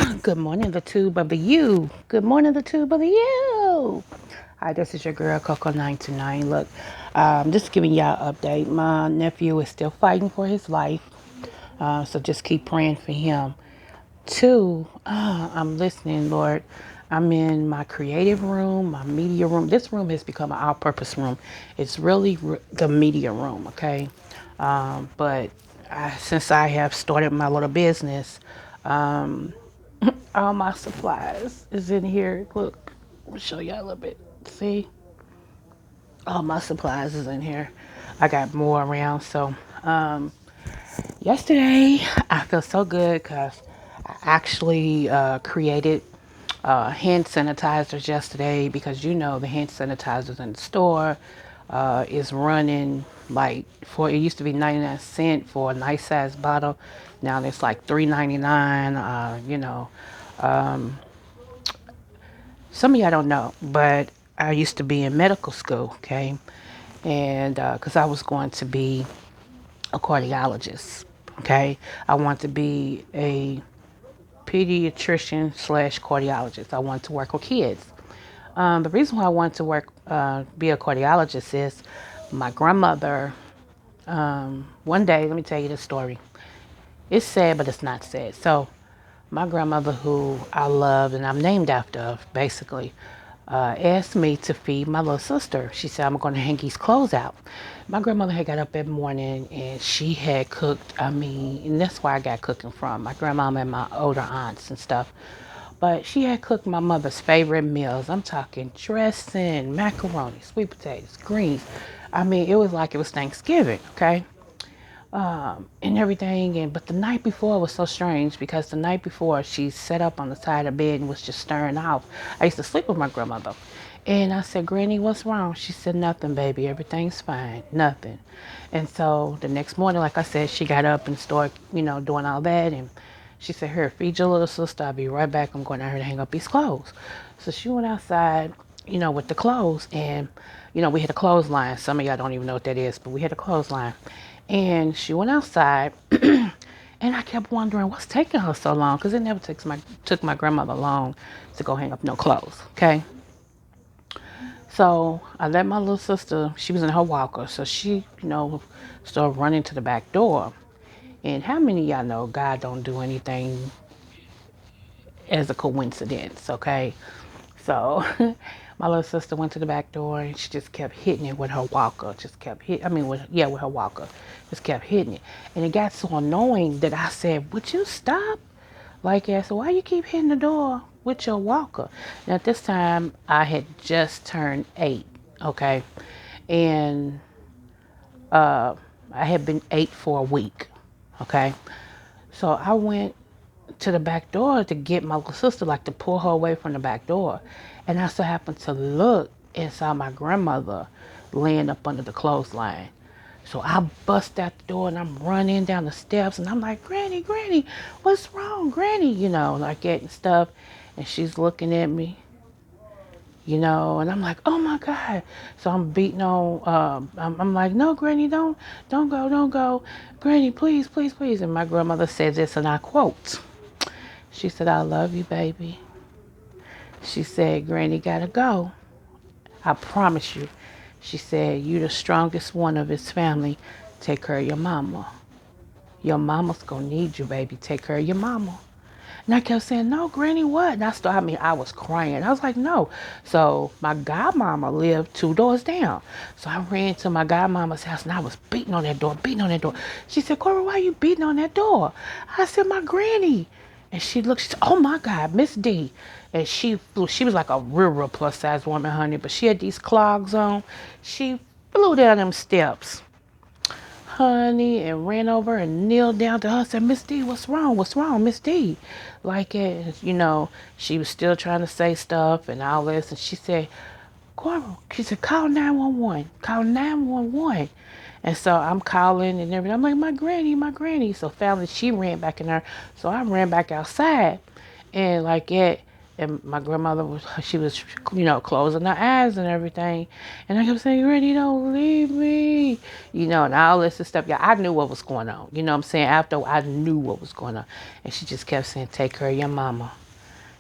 Good morning, the tube of the U. Good morning, the tube of the U. Hi, this is your girl Coco 929. Look, just giving y'all an update. My nephew is still fighting for his life, so just keep praying for him. Two, I'm listening, Lord. I'm in my creative room, my media room. This room has become an all-purpose room. It's really the media room, okay? But since I have started my little business, um, all my supplies is in here. Look, I'll show y'all a little bit. See, all my supplies is in here. I got more around. So, yesterday I feel so good because I actually created hand sanitizers yesterday because the hand sanitizers in the store is running like for it used to be 99 cents for a nice size bottle. Now it's like 3.99. Some of y'all don't know, but I used to be in medical school, okay? And because I was going to be a cardiologist, okay? I want to be a pediatrician slash cardiologist. I want to work with kids. The reason why I wanted to be a cardiologist is my grandmother. One day, let me tell you the story. It's sad, but it's not sad. So, my grandmother, who I loved and I'm named after, basically, asked me to feed my little sister. She said, I'm going to hang these clothes out. My grandmother had got up that morning and she had cooked. And that's where I got cooking from. My grandmama and my older aunts and stuff. But she had cooked my mother's favorite meals. I'm talking dressing, macaroni, sweet potatoes, greens. It was like it was Thanksgiving, okay? And everything. And but the night before was so strange because the night before she sat up on the side of the bed and was just staring off. I used to sleep with my grandmother, and I said, "Granny, what's wrong?" She said, "Nothing, baby. Everything's fine. Nothing." And so the next morning, like I said, she got up and started, doing all that. And she said, "Here, feed your little sister. I'll be right back. I'm going out here to hang up these clothes." So she went outside, with the clothes, and we had a clothesline. Some of y'all don't even know what that is, but we had a clothesline. And she went outside, and I kept wondering what's taking her so long, because it never took my grandmother long to go hang up no clothes. Okay, so I let my little sister. She was in her walker, so she, started running to the back door. And how many of y'all know God don't do anything as a coincidence? Okay, so my little sister went to the back door and she just kept hitting it with her walker. Just kept hit. I mean, with her walker, just kept hitting it, and it got so annoying that I said, "Would you stop?" Like, yeah. So why you keep hitting the door with your walker? Now at this time I had just turned 8. Okay, and I had been 8 for a week. Okay, so I went to the back door to get my little sister, like to pull her away from the back door. And I so happened to look and saw my grandmother laying up under the clothesline. So I bust out the door and I'm running down the steps and I'm like, "Granny, Granny, what's wrong, Granny?" Like that and stuff. And she's looking at me, and I'm like, "Oh my God." So I'm beating on, I'm like, "No, Granny, don't go, don't go. Granny, please, please, please." And my grandmother said this, and I quote, she said, "I love you, baby." She said, "Granny gotta go. I promise you." She said, "You the strongest one of his family. Take care of your mama. Your mama's gonna need you, baby. Take care of your mama." And I kept saying, "No, Granny, what?" And I was crying. I was like, "No." So my godmama lived 2 doors down. So I ran to my godmama's house and I was beating on that door, beating on that door. She said, "Cora, why are you beating on that door?" I said, "My granny." And she looked, she said, "Oh my God, Miss D." And she was like a real plus size woman, honey, but she had these clogs on. She flew down them steps, honey, and ran over and kneeled down to her and said, "Miss D, what's wrong? What's wrong, Miss D?" Like, she was still trying to say stuff and all this. And she said, "Coral," she said, "call 911, call 911." And so I'm calling and everything. I'm like, "My granny, my granny." So finally she ran back in there. So I ran back outside and like it. And my grandmother she was, closing her eyes and everything. And I kept saying, Granny, don't leave me. And all this and stuff. Yeah, I knew what was going on. You know what I'm saying? After I knew what was going on. And she just kept saying, take care of your mama.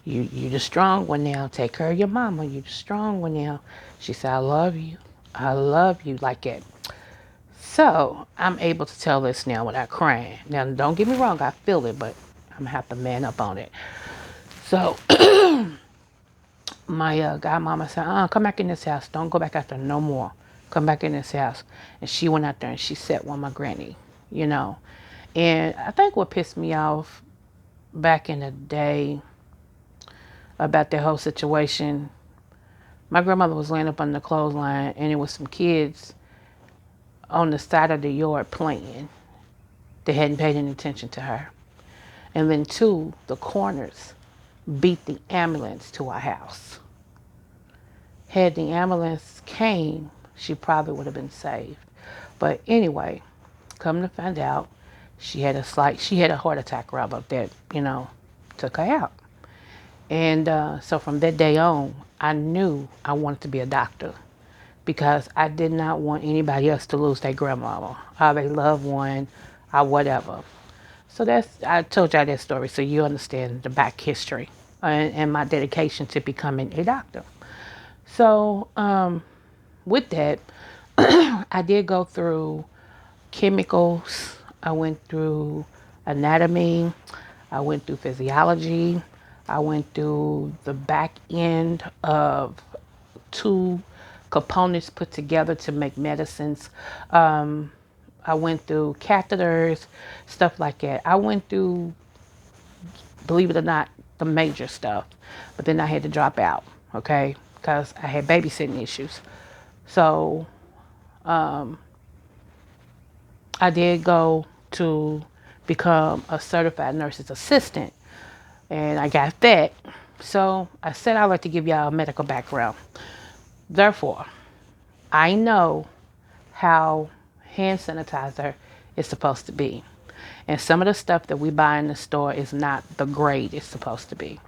You the strong one now. Take care of your mama. You the strong one now. She said, I love you. I love you like that. So I'm able to tell this now without crying. Now, don't get me wrong. I feel it, but I'm going to have to man up on it. So my godmama said, come back in this house. Don't go back out there no more. Come back in this house. And she went out there and she sat with my granny, you know. And I think what pissed me off back in the day about that whole situation, my grandmother was laying up on the clothesline and it was some kids on the side of the yard playing. They hadn't paid any attention to her. And then two, the corners beat the ambulance to our house. Had the ambulance came, she probably would have been saved. But anyway, come to find out, she had a heart attack rather that, took her out. And so from that day on, I knew I wanted to be a doctor because I did not want anybody else to lose their grandmama or their loved one or whatever. So I told y'all that story so you understand the back history and my dedication to becoming a doctor. So with that, I did go through chemicals. I went through anatomy. I went through physiology. I went through the back end of two components put together to make medicines. I went through catheters, stuff like that. I went through, believe it or not, the major stuff. But then I had to drop out, okay, because I had babysitting issues. So I did go to become a certified nurse's assistant, and I got that. So I said I'd like to give y'all a medical background. Therefore, I know how hand sanitizer is supposed to be. And some of the stuff that we buy in the store is not the grade it's supposed to be.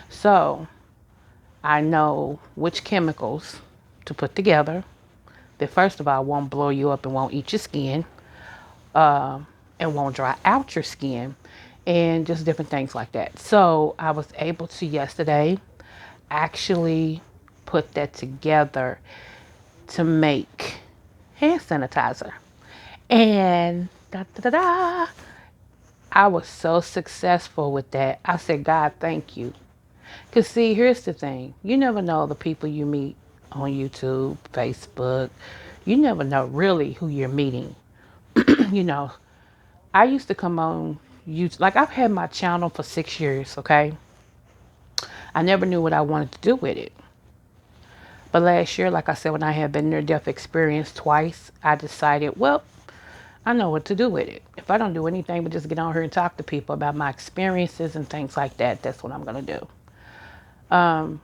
So I know which chemicals to put together that first of all won't blow you up and won't eat your skin, and won't dry out your skin, and just different things like that. So I was able to yesterday actually put that together to make hand sanitizer. And da da da da, I was so successful with that. I said, God, thank you. Because, see, here's the thing. You never know the people you meet on YouTube, Facebook. You never know really who you're meeting. you know, I used to come on YouTube. Like, I've had my channel for 6 years, okay? I never knew what I wanted to do with it. But last year, like I said, when I had been near-death experience twice, I decided, well, I know what to do with it. If I don't do anything but just get on here and talk to people about my experiences and things like that, that's what I'm going to do. Um,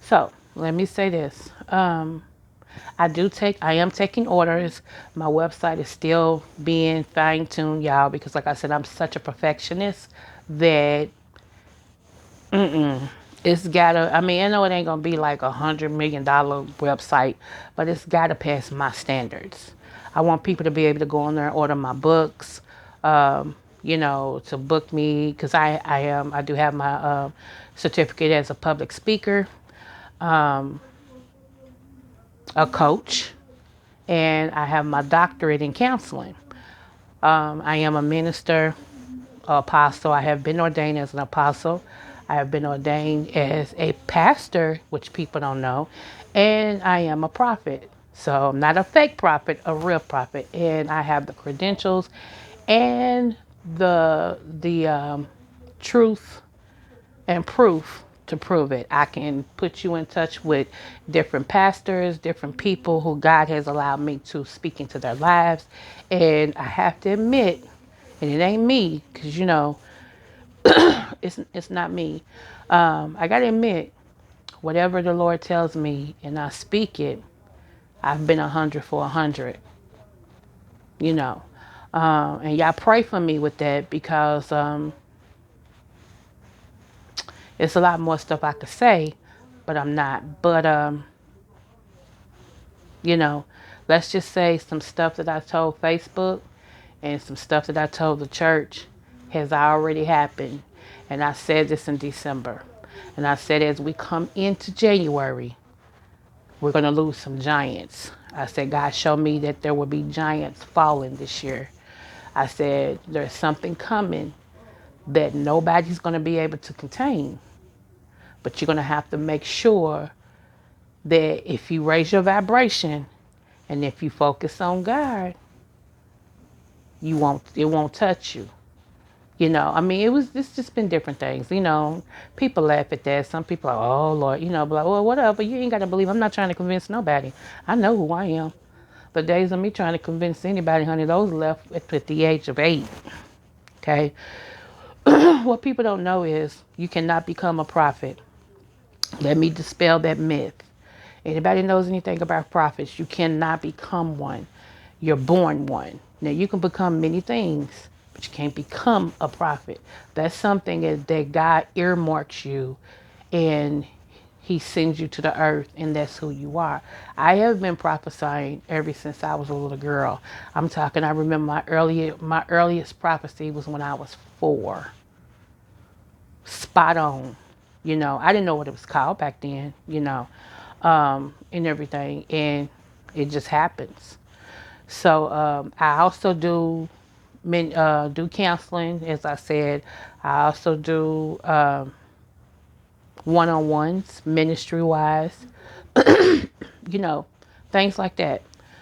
so let me say this. I am taking orders. My website is still being fine tuned, y'all, because like I said, I'm such a perfectionist that it's gotta, I mean, I know it ain't gonna be like $100 million website, but it's gotta pass my standards. I want people to be able to go on there and order my books, to book me, because I do have my certificate as a public speaker, a coach, and I have my doctorate in counseling. I am a minister, apostle. I have been ordained as an apostle. I have been ordained as a pastor, which people don't know, and I am a prophet. So I'm not a fake prophet, a real prophet, and I have the credentials and the truth and proof to prove it. I can put you in touch with different pastors, different people who God has allowed me to speak into their lives, and I have to admit, and it ain't me, because it's not me. I gotta admit, whatever the Lord tells me and I speak it, I've been 100 for 100. You know, And y'all pray for me with that because it's a lot more stuff I could say, but I'm not. But you know, let's just say some stuff that I told Facebook and some stuff that I told the church has already happened. And I said this in December. And I said as we come into January, we're going to lose some giants. I said, God showed me that there will be giants falling this year. I said, there's something coming that nobody's going to be able to contain. But you're going to have to make sure that if you raise your vibration and if you focus on God, it won't touch you. You know, I mean, it's just been different things. You know, people laugh at that. Some people are, oh Lord, you know, but like, well, whatever. You ain't got to believe. I'm not trying to convince nobody. I know who I am. The days of me trying to convince anybody, honey, those left at the age of 8. Okay. What people don't know is you cannot become a prophet. Let me dispel that myth. Anybody knows anything about prophets, you cannot become one. You're born one. Now you can become many things, but you can't become a prophet. That's something that God earmarks you and he sends you to the earth and that's who you are. I have been prophesying ever since I was a little girl. I'm talking, I remember my earliest prophecy was when I was 4. Spot on. You know, I didn't know what it was called back then, you know, and everything. And it just happens. So I also do counseling, as I said. I also do one-on-ones, ministry-wise, you know, things like that.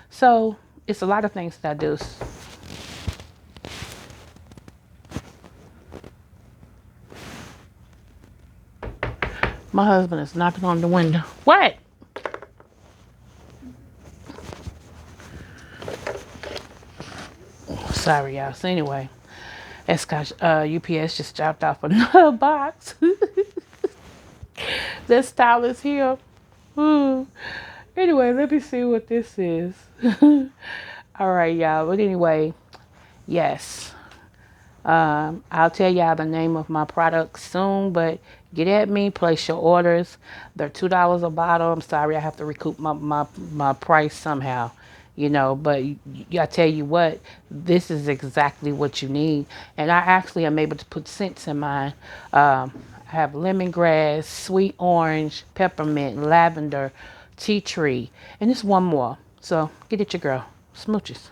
So it's a lot of things that I do. My husband is knocking on the window. What? Sorry, y'all. So anyway, UPS just dropped off another box. That style is here. Hmm. Anyway, let me see what this is. All right, y'all. But anyway, yes. I'll tell y'all the name of my product soon, but get at me, place your orders. They're $2 a bottle. I'm sorry, I have to recoup my price somehow, you know, but I tell you what, this is exactly what you need. And I actually am able to put scents in mine. I have lemongrass, sweet orange, peppermint, lavender, tea tree, and it's one more. So get it, your girl. Smooches.